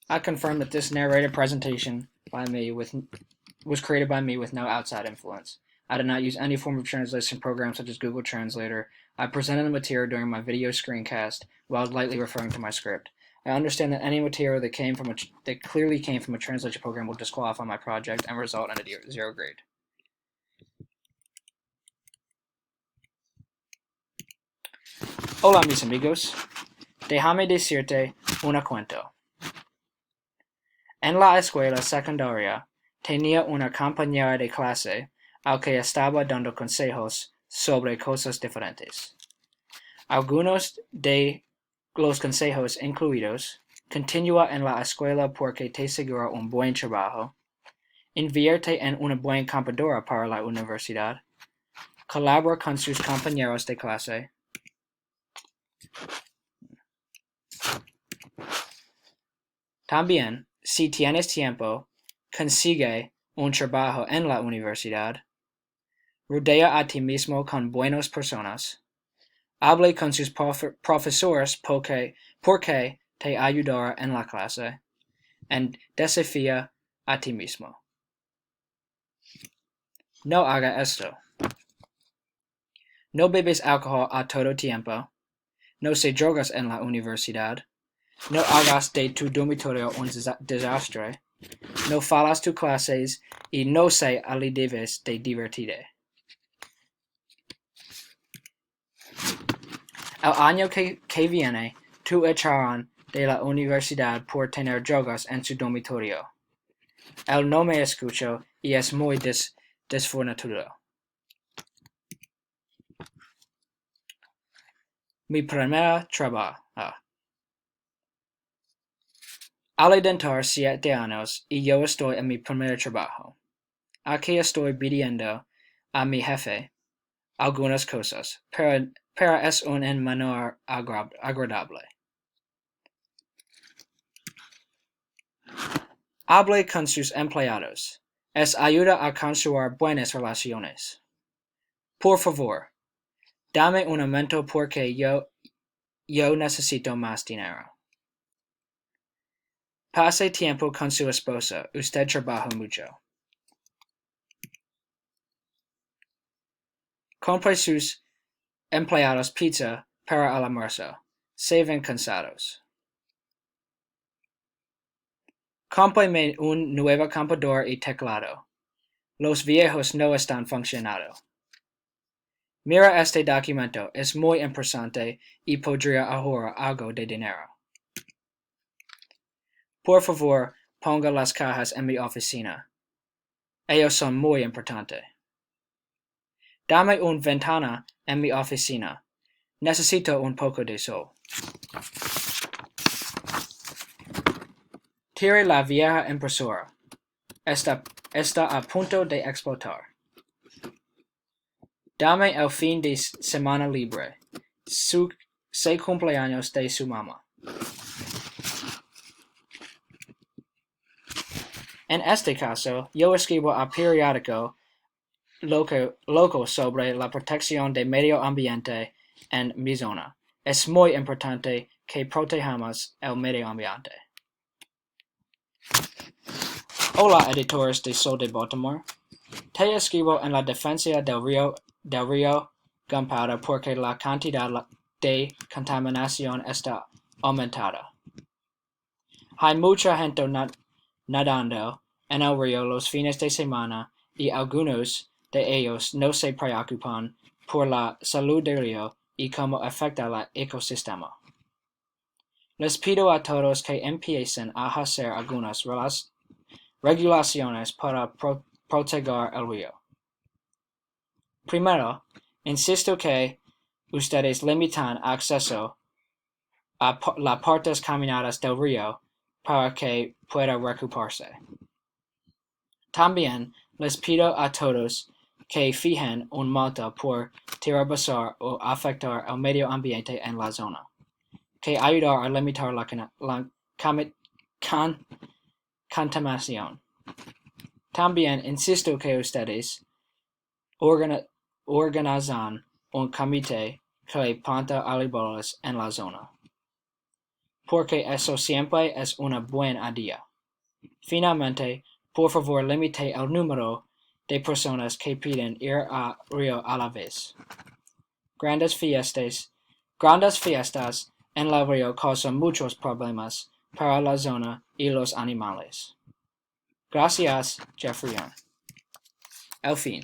I confirm that this narrated presentation was created by me with no outside influence. I did not use any form of translation program such as Google Translator. I presented the material during my video screencast while lightly referring to my script. I understand that any material that clearly came from a translation program will disqualify my project and result in a 0 grade. Hola mis amigos, déjame decirte un cuento. En la escuela secundaria tenía una compañera de clase al que estaba dando consejos sobre cosas diferentes. Algunos de los consejos incluidos: continúa en la escuela porque te asegura un buen trabajo, invierte en una buena computadora para la universidad, colabora con sus compañeros de clase. También, si tienes tiempo, consigue un trabajo en la universidad, rodea a ti mismo con buenas personas, hable con sus profesores porque te ayudará en la clase, y desafía a ti mismo. No haga esto. No bebes alcohol a todo tiempo. No se drogas en la universidad. No hagas de tu dormitorio un desastre. No faltas tus clases y no se olvides de divertirte. El año que viene, tú echarán de la universidad por tener drogas en su dormitorio. Él no me escuchó y es muy desfortunado. Mi primer trabajo. Al dentar 7 años y yo estoy en mi primer trabajo. Aquí estoy pidiendo a mi jefe algunas cosas, pero es un en menor agradable. Hable con sus empleados. Es ayuda a construir buenas relaciones. Por favor, dame un aumento porque yo necesito más dinero. Pase tiempo con su esposa. Usted trabaja mucho. Compre sus empleados pizza para el almuerzo. Se ven cansados. Cómprame un nuevo computador y teclado. Los viejos no están funcionando. Mira este documento, es muy importante y podría ahorrar algo de dinero. Por favor, ponga las cajas en mi oficina. Ellos son muy importantes. Dame una ventana en mi oficina. Necesito un poco de sol. Tire la vieja impresora. Está a punto de explotar. Dame el fin de semana libre. Se cumpleaños de su mamá. En este caso, yo escribo a periódico loco sobre la protección del medio ambiente en mi zona. Es muy importante que protejamos el medio ambiente. Hola, editores de Sol de Baltimore. Te escribo en la defensa del río Gunpowder porque la cantidad de contaminación está aumentada. Hay mucha gente nadando en el río los fines de semana y algunos de ellos no se preocupan por la salud del río y cómo afecta el ecosistema. Les pido a todos que empiecen a hacer algunas regulaciones para proteger el río. Primero, insisto que ustedes limitan acceso a las partes caminadas del río para que pueda recuperarse. También les pido a todos que fijen un multa por tirar basura o afectar el medio ambiente en la zona, que ayudar a limitar la contaminación. También insisto que ustedes organizan un comité que planta árboles en la zona. porque eso siempre es una buena idea. Finalmente, por favor limite el número de personas que piden ir a Río a la vez. Grandes fiestas en el río causan muchos problemas para la zona y los animales. Gracias, Jeffrey Young. El fin.